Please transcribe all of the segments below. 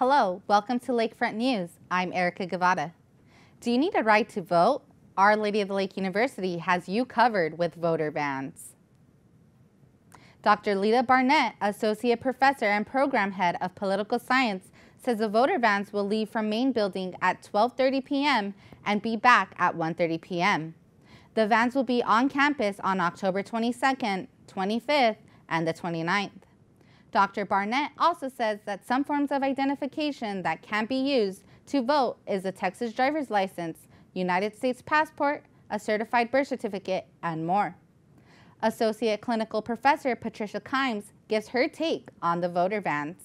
Hello, welcome to Lakefront News. I'm Erica Guevara. Do you need a right to vote? Our Lady of the Lake University has you covered with voter bans. Dr. Lita Barnett, Associate Professor and Program Head of Political Science, says the voter vans will leave from main building at 12:30 p.m. and be back at 1:30 p.m. The vans will be on campus on October 22nd, 25th, and the 29th. Dr. Barnett also says that some forms of identification that can be used to vote is a Texas driver's license, United States passport, a certified birth certificate, and more. Associate Clinical Professor Patricia Kimes gives her take on the voter vans.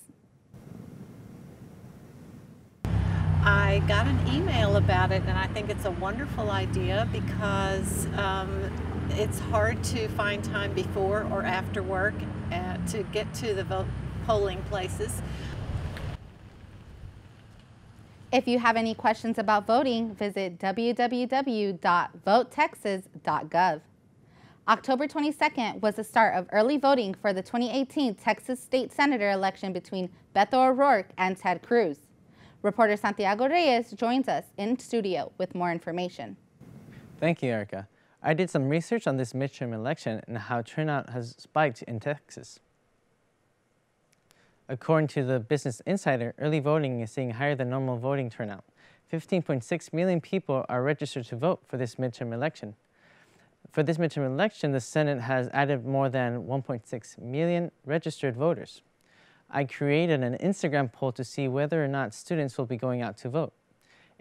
I got an email about it, and I think it's a wonderful idea because it's hard to find time before or after work to get to the polling places. If you have any questions about voting, visit www.votetexas.gov. October 22nd was the start of early voting for the 2018 Texas State Senator election between Beto O'Rourke and Ted Cruz. Reporter Santiago Reyes joins us in studio with more information. Thank you, Erica. I did some research on this midterm election and how turnout has spiked in Texas. According to the Business Insider, early voting is seeing higher than normal voting turnout. 15.6 million people are registered to vote for this midterm election. For this midterm election, the Senate has added more than 1.6 million registered voters. I created an Instagram poll to see whether or not students will be going out to vote.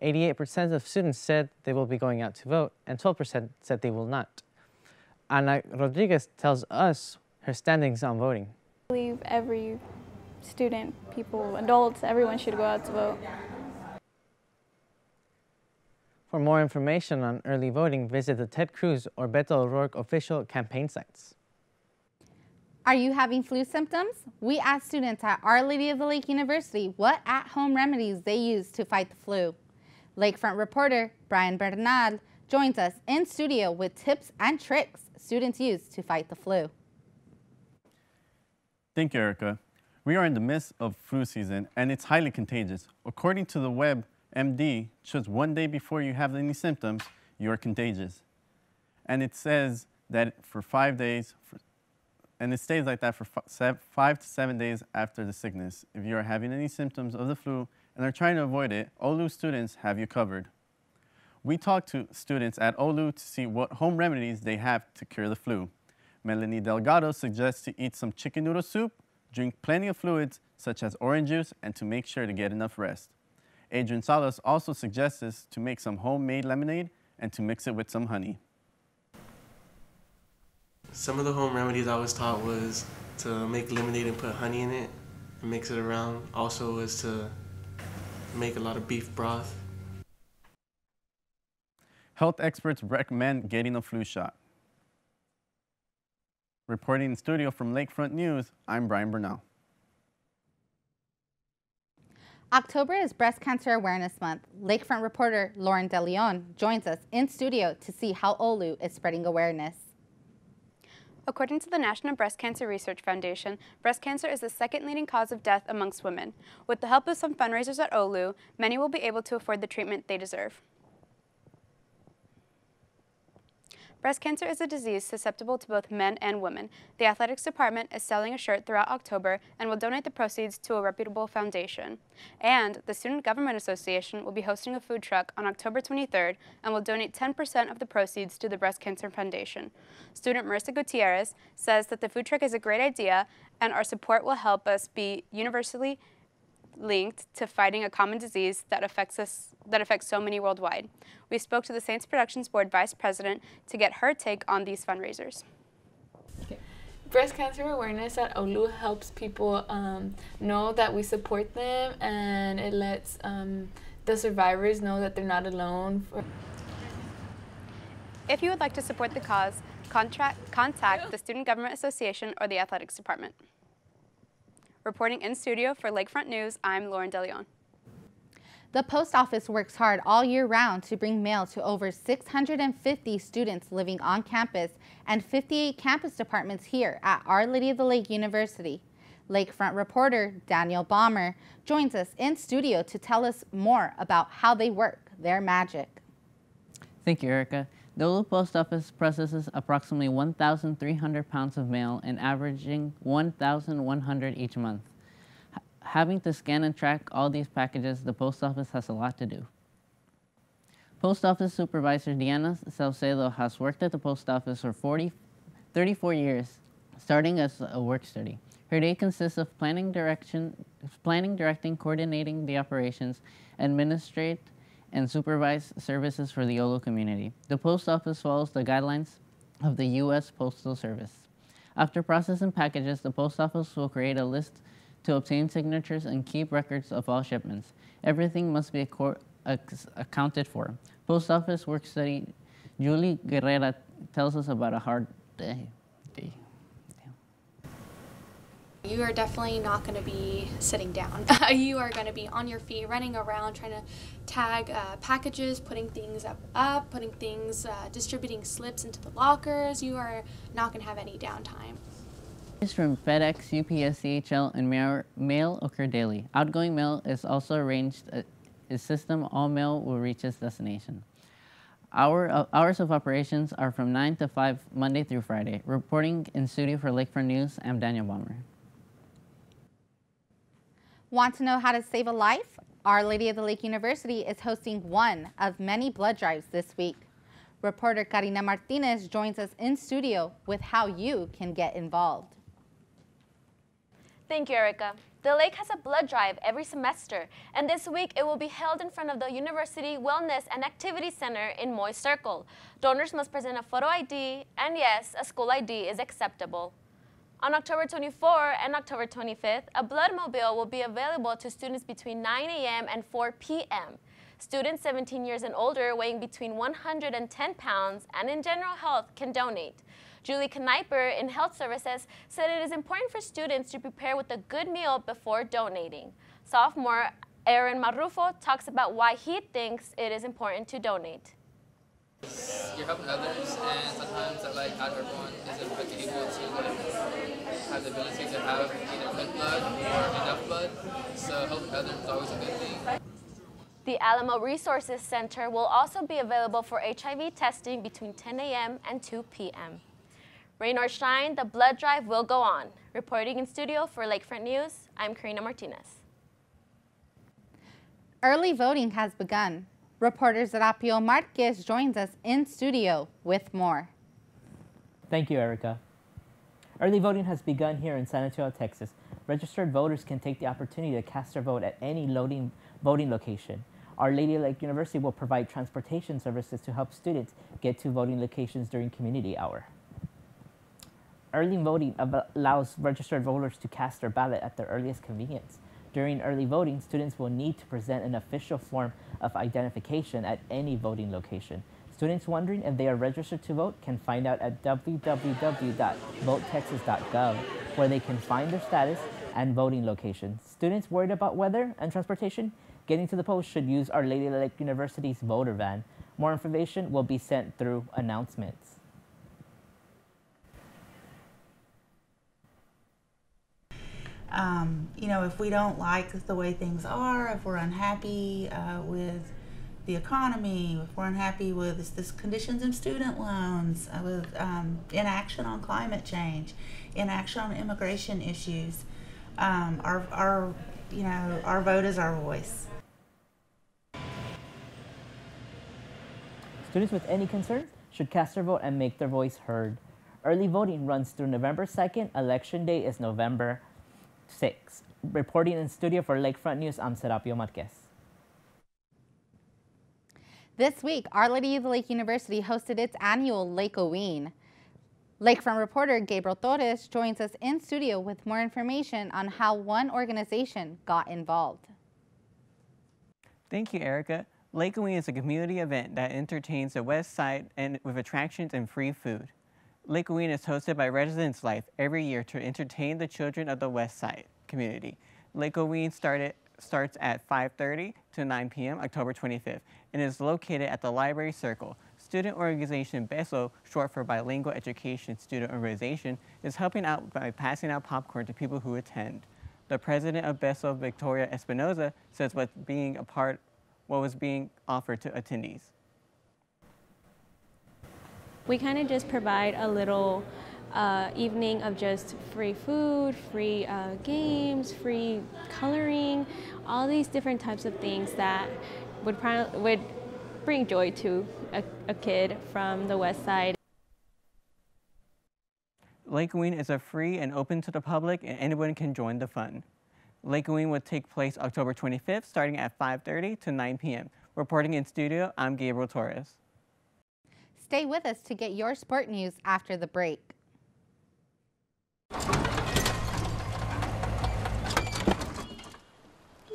88% of students said they will be going out to vote, and 12% said they will not. Ana Rodriguez tells us her standings on voting. I believe every student, people, adults, everyone should go out to vote. For more information on early voting, visit the Ted Cruz or Beto O'Rourke official campaign sites. Are you having flu symptoms? We asked students at Our Lady of the Lake University what at-home remedies they use to fight the flu. Lakefront reporter Brian Bernal joins us in studio with tips and tricks students use to fight the flu. Thank you, Erica. We are in the midst of flu season, and it's highly contagious. According to the WebMD, just one day before you have any symptoms, you are contagious. And it says that for 5 days, and it stays like that for 5 to 7 days after the sickness. If you are having any symptoms of the flu and are trying to avoid it, OLU students have you covered. We talked to students at OLU to see what home remedies they have to cure the flu. Melanie Delgado suggests to eat some chicken noodle soup, drink plenty of fluids such as orange juice, and to make sure to get enough rest. Adrian Salas also suggests us to make some homemade lemonade and to mix it with some honey. Some of the home remedies I was taught was to make lemonade and put honey in it and mix it around. Also was to make a lot of beef broth. Health experts recommend getting a flu shot. Reporting in studio from Lakefront News, I'm Brian Bernal. October is Breast Cancer Awareness Month. Lakefront reporter Lauren DeLeon joins us in studio to see how OLU is spreading awareness. According to the National Breast Cancer Research Foundation, breast cancer is the second leading cause of death amongst women. With the help of some fundraisers at OLU, many will be able to afford the treatment they deserve. Breast cancer is a disease susceptible to both men and women. The athletics department is selling a shirt throughout October and will donate the proceeds to a reputable foundation. And the Student Government Association will be hosting a food truck on October 23rd and will donate 10% of the proceeds to the Breast Cancer Foundation. Student Marissa Gutierrez says that the food truck is a great idea and our support will help us be universally linked to fighting a common disease that affects so many worldwide. We spoke to the Saints Productions Board Vice President to get her take on these fundraisers. Breast cancer awareness at OLU helps people know that we support them, and it lets the survivors know that they're not alone. If you would like to support the cause, contact the Student Government Association or the Athletics Department. Reporting in studio for Lakefront News, I'm Lauren DeLeon. The post office works hard all year round to bring mail to over 650 students living on campus and 58 campus departments here at Our Lady of the Lake University. Lakefront reporter Daniel Balmer joins us in studio to tell us more about how they work their magic. Thank you, Erica. The Olu Post Office processes approximately 1,300 pounds of mail and averaging 1,100 each month. Having to scan and track all these packages, the post office has a lot to do. Post Office Supervisor Diana Saucedo has worked at the post office for 34 years, starting as a work study. Her day consists of planning, directing, coordinating the operations, administrate, and supervise services for the Olu community. The post office follows the guidelines of the U.S. Postal Service. After processing packages, the post office will create a list to obtain signatures and keep records of all shipments. Everything must be accounted for. Post office work study Julie Guevara tells us about a hard day. You are definitely not going to be sitting down. You are going to be on your feet, running around, trying to tag packages, putting things up, putting things, distributing slips into the lockers. You are not going to have any downtime. From FedEx, UPS, CHL, and mail occur daily. Outgoing mail is also arranged a system all mail will reach its destination. Hours of operations are from 9 to 5 Monday through Friday. Reporting in studio for Lakefront News, I'm Daniel Balmer. Want to know how to save a life? Our Lady of the Lake University is hosting one of many blood drives this week. Reporter Karina Martinez joins us in studio with how you can get involved. Thank you, Erica. The Lake has a blood drive every semester, and this week it will be held in front of the University Wellness and Activity Center in Moy Circle. Donors must present a photo ID, and yes, a school ID is acceptable. On October 24 and October 25th, a blood mobile will be available to students between 9 a.m. and 4 p.m. Students 17 years and older weighing between 110 pounds and in general health can donate. Julie Kniper in Health Services said it is important for students to prepare with a good meal before donating. Sophomore Aaron Marrufo talks about why he thinks it is important to donate. You're helping others, and sometimes not everyone isn't able to have the ability to have either good blood or enough blood, so helping others is always a good thing. The Alamo Resources Center will also be available for HIV testing between 10 a.m. and 2 p.m. Rain or shine, the blood drive will go on. Reporting in studio for Lakefront News, I'm Karina Martinez. Early voting has begun. Reporter Serapio Marquez joins us in studio with more. Thank you, Erica. Early voting has begun here in Santiago, Texas. Registered voters can take the opportunity to cast their vote at any voting location. Our Lady of the Lake University will provide transportation services to help students get to voting locations during community hour. Early voting allows registered voters to cast their ballot at their earliest convenience. During early voting, students will need to present an official form of identification at any voting location. Students wondering if they are registered to vote can find out at www.votetexas.gov, where they can find their status and voting locations. Students worried about weather and transportation getting to the polls should use Our Lady of the Lake University's voter van. More information will be sent through announcements. You know, if we don't like the way things are, if we're unhappy with the economy, if we're unhappy with this conditions in student loans, with inaction on climate change, inaction on immigration issues, our vote is our voice. Students with any concerns should cast their vote and make their voice heard. Early voting runs through November 2nd. Election day is November 6. Reporting in studio for Lakefront News, I'm Serapio Marquez. This week, Our Lady of the Lake University hosted its annual Lake-O-Ween. Lakefront reporter Gabriel Torres joins us in studio with more information on how one organization got involved. Thank you, Erica. Lake-O-Ween is a community event that entertains the West Side and with attractions and free food. Lake-O-Ween is hosted by Residence Life every year to entertain the children of the West Side community. Lake-O-Ween starts at 5:30 to 9 p.m. October 25th and is located at the Library Circle. student organization BESO, short for Bilingual Education Student Organization, is helping out by passing out popcorn to people who attend. The president of BESO, Victoria Espinoza, says what was being offered to attendees. We kind of just provide a little evening of just free food, free games, free coloring, all these different types of things that would bring joy to a kid from the West Side. Lakeween is a free and open to the public, and anyone can join the fun. Lakeween will take place October 25th, starting at 5:30 to 9 p.m. Reporting in studio, I'm Gabriel Torres. Stay with us to get your sport news after the break.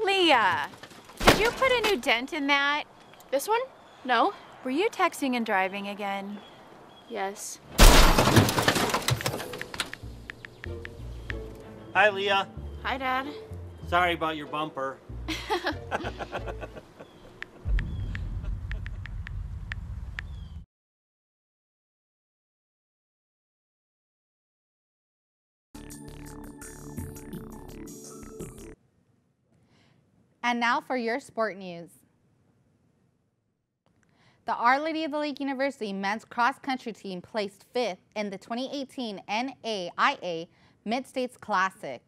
Leah, did you put a new dent in that? This one? No. Were you texting and driving again? Yes. Hi, Leah. Hi, Dad. Sorry about your bumper. And now for your sport news. The Our Lady of the Lake University men's cross-country team placed 5th in the 2018 NAIA Mid-States Classic.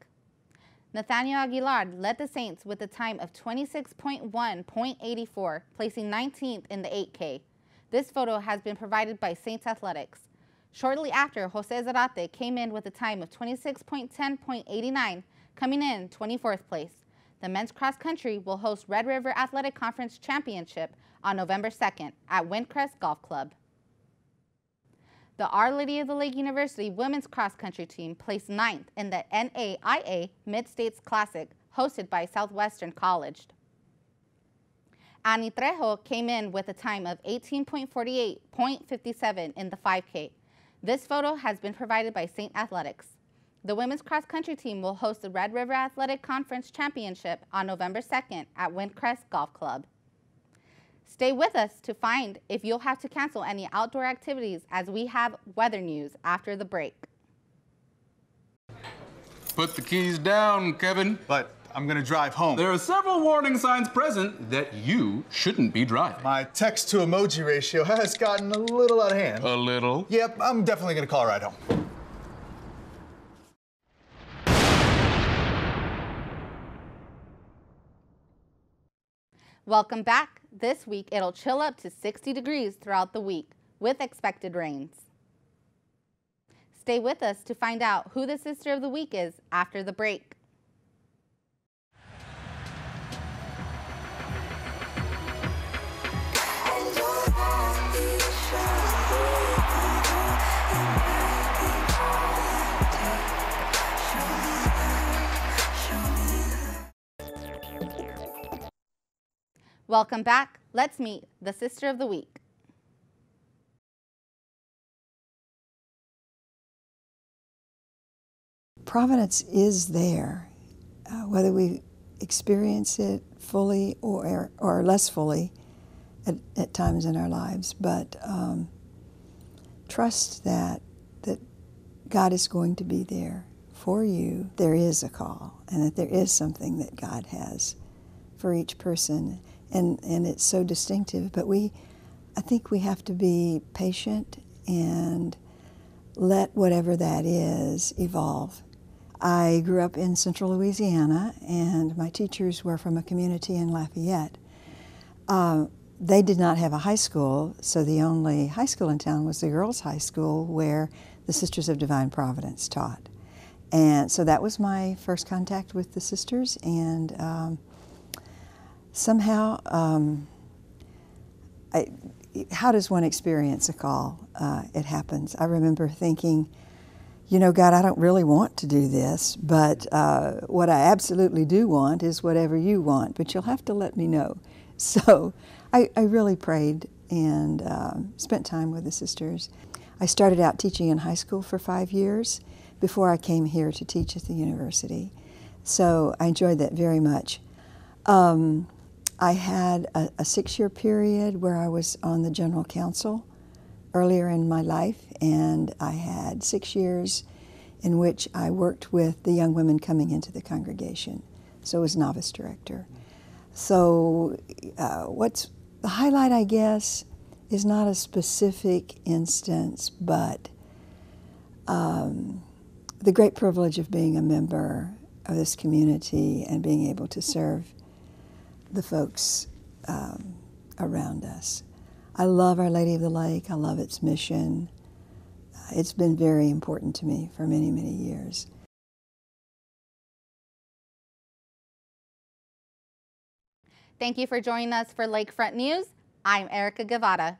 Nathaniel Aguilar led the Saints with a time of 26.1.84, placing 19th in the 8K. This photo has been provided by Saints Athletics. Shortly after, Jose Zarate came in with a time of 26.10.89, coming in 24th place. The men's cross-country will host Red River Athletic Conference Championship on November 2nd at Windcrest Golf Club. The Our Lady of the Lake University women's cross-country team placed 9th in the NAIA Mid-States Classic hosted by Southwestern College. Annie Trejo came in with a time of 18.48.57 in the 5K. This photo has been provided by Saint Athletics. The women's cross-country team will host the Red River Athletic Conference Championship on November 2nd at Windcrest Golf Club. Stay with us to find if you'll have to cancel any outdoor activities as we have weather news after the break. Put the keys down, Kevin. But I'm gonna drive home. There are several warning signs present that you shouldn't be driving. My text to emoji ratio has gotten a little out of hand. A little? Yep, I'm definitely gonna call a ride home. Welcome back. This week, it'll chill up to 60 degrees throughout the week with expected rains. Stay with us to find out who the Sister of the Week is after the break. Welcome back. Let's meet the Sister of the Week. Providence is there, whether we experience it fully or less fully at times in our lives. But trust that God is going to be there for you. There is a call, and that there is something that God has for each person. And it's so distinctive, but I think we have to be patient and let whatever that is evolve. I grew up in central Louisiana, and my teachers were from a community in Lafayette. They did not have a high school, so the only high school in town was the girls' high school where the Sisters of Divine Providence taught. And so that was my first contact with the sisters, and somehow, how does one experience a call? It happens. I remember thinking, you know, God, I don't really want to do this, but what I absolutely do want is whatever you want, but you'll have to let me know. So I really prayed and spent time with the sisters. I started out teaching in high school for 5 years before I came here to teach at the university. So I enjoyed that very much. I had a 6-year period where I was on the general council earlier in my life, and I had 6 years in which I worked with the young women coming into the congregation. So I was novice director. So what's the highlight, I guess, is not a specific instance, but the great privilege of being a member of this community and being able to serve the folks around us. I love Our Lady of the Lake. I love its mission. It's been very important to me for many, many years. Thank you for joining us for Lakefront News. I'm Erica Guevara.